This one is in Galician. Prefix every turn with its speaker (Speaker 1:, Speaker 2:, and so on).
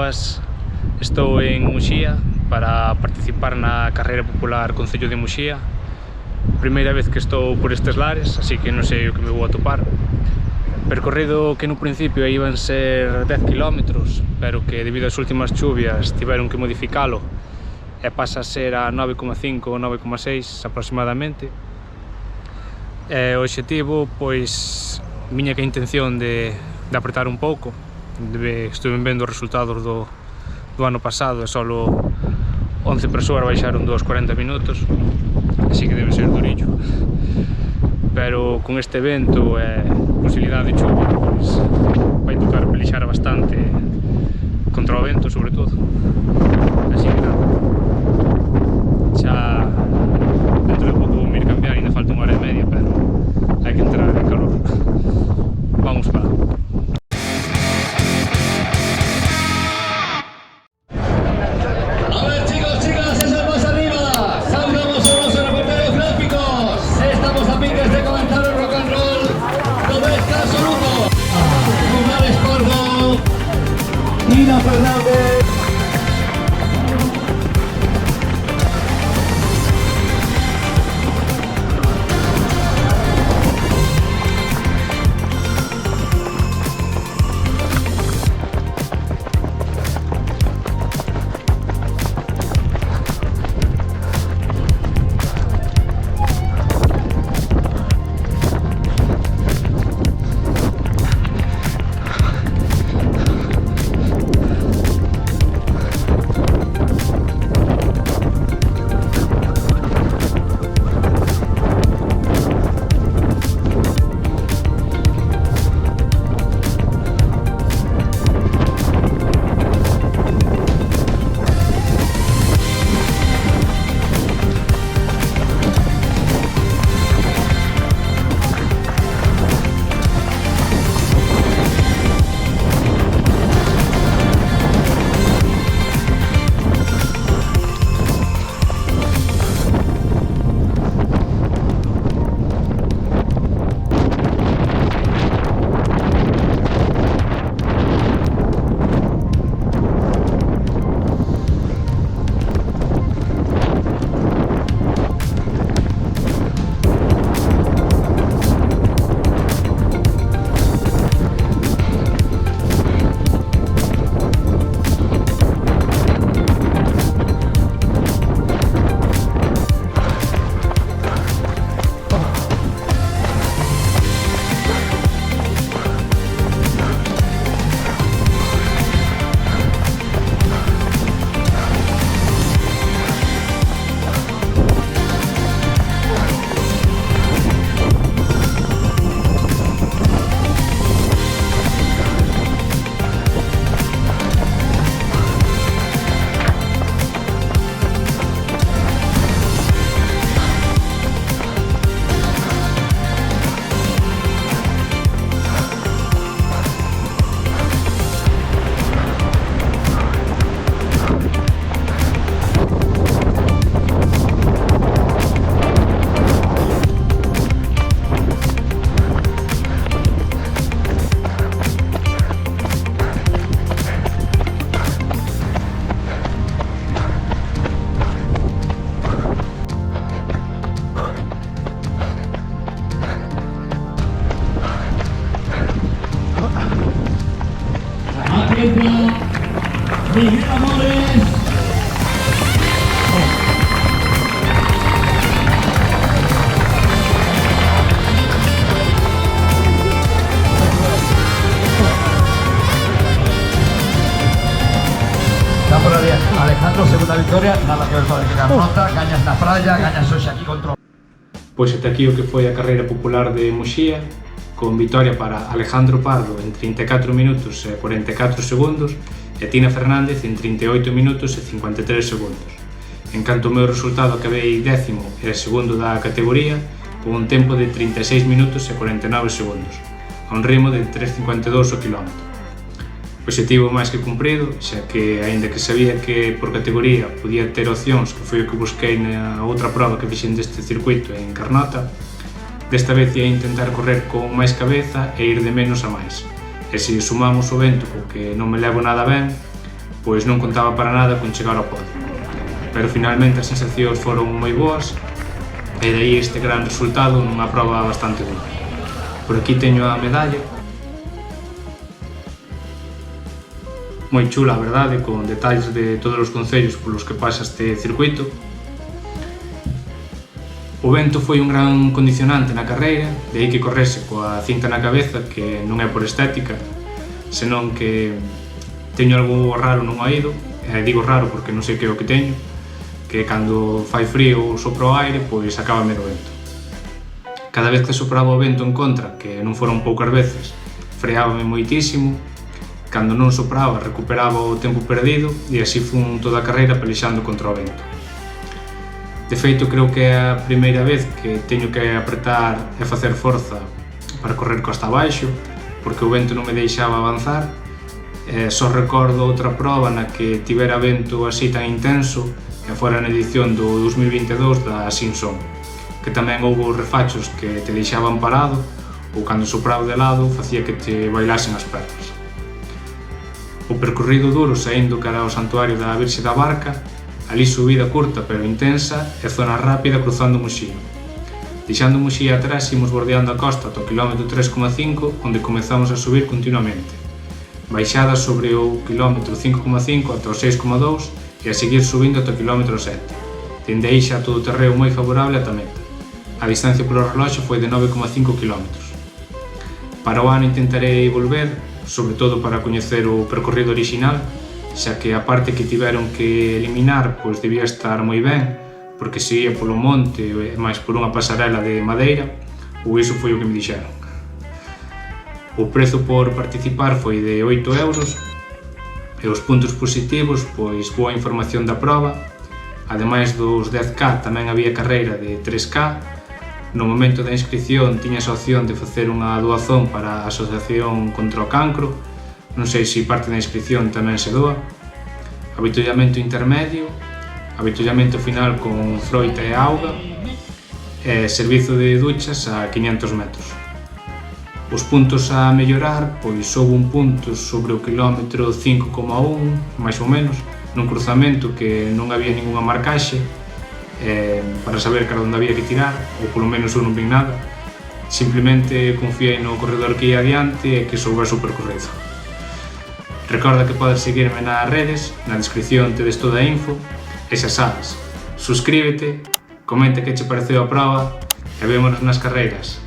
Speaker 1: días estou en Muxía para participar na carreira popular Concello de Muxía. Primeira vez que estou por estes lares, así que non sei o que me vou atopar. Percorrido que no principio iban ser 10 km, pero que debido ás últimas chuvias tiveron que modificalo e pasa a ser a 9,5 ou 9,6 aproximadamente. O obxectivo, pois, viña que a intención de apretar un pouco. Estuve vendo os resultados do ano pasado e solo 11 persoas baixaron dos 40 minutos, así que debe ser durillo. Pero con este vento e posibilidade de chuvia, pois, vai tocar pelexar bastante contra o vento, sobre todo. Así que nada, xa dentro de pouco vou ir cambiar, ainda falta unha hora e media, pero hai que entrar en calor. Vamos para lá.
Speaker 2: Fernández. Miguel Amores.
Speaker 3: Está por ali Alejandro, segunda victoria, nada que ver con a Carnota, gañas na praia, gañas hoxe aquí contra...
Speaker 1: Pois ata aquí o que foi a carreira popular de Muxía, con victoria para Alejandro Pardo en 34 minutos e 44 segundos e Tina Fernández en 38 minutos e 53 segundos. En canto ao meu resultado, acabei 10º e segundo da categoría con un tempo de 36 minutos e 49 segundos, a un ritmo de 3,52 o quilómetro. Obxectivo máis que cumprido, xa que, aínda que sabía que por categoría podía ter opcións, que foi o que busquei na outra proba que fixen deste circuito en Carnota, desta vez ia intentar correr con máis cabeza e ir de menos a máis. E se sumamos o vento co que non me levo nada ben, pois non contaba para nada con chegar ao podio. Pero finalmente as sensacións foron moi boas e de aí este gran resultado nunha proba bastante dura. Por aquí teño a medalla, moi chula, a verdade, con detalles de todos os concellos polos que pasa este circuito. O vento foi un gran condicionante na carreira, de aí que correse coa cinta na cabeza, que non é por estética, senón que teño algo raro no oído, e digo raro porque non sei que é o que teño, que cando fai frío ou sopra o aire, pois acábame do vento. Cada vez que sopraba o vento en contra, que non foron poucas veces, freábame moitísimo, cando non sopraba recuperaba o tempo perdido e así fun toda a carreira pelexando contra o vento. De feito, creo que é a primeira vez que teño que apretar e facer forza para correr costa abaixo, porque o vento non me deixaba avanzar. Só recordo outra proba na que tivera vento así tan intenso, que fora na edición do 2022 da Simpson, que tamén houve refachos que te deixaban parado ou cando sopraba de lado facía que te bailasen as pernas. O percorrido duro saindo cara ao santuario da Virxe da Barca, ali subida curta pero intensa e zona rápida cruzando Muxía. Deixando Muxía atrás, imos bordeando a costa ata o quilómetro 3,5, onde comezamos a subir continuamente. Baixada sobre o quilómetro 5,5 ata o 6,2 e a seguir subindo ata o quilómetro 7. Dende aí xa todo o terreo moi favorable ata meta. A distancia polo reloxo foi de 9,5 km. Para o ano intentarei volver, sobre todo para coñecer o percorrido orixinal, xa que a parte que tiveron que eliminar pois debía estar moi ben, porque se ia polo monte e máis por unha pasarela de madeira, ou iso foi o que me dixeron. O prezo por participar foi de 8 euros e os puntos positivos, pois boa información da proba. Ademais dos 10K tamén había carreira de 3K. No momento da inscripción tiñas a opción de facer unha doazón para a Asociación contra o Cancro. Non sei se parte da inscripción tamén se doa. Avitollamento intermedio, avitollamento final con froita e auga e servizo de duchas a 500 metros. Os puntos a mellorar, pois houve un punto sobre o quilómetro 5,1, máis ou menos, nun cruzamento que non había ningunha marcaxe para saber cara onde había que tirar, ou polo menos eu non vi nada. Simplemente confiei no corredor que ia adiante e que soubese o percorrido. Recorda que podes seguirme nas redes, na descripción tedes toda a info, e xa sabes, suscríbete, comenta que che pareceu a proba e vémonos nas carreiras.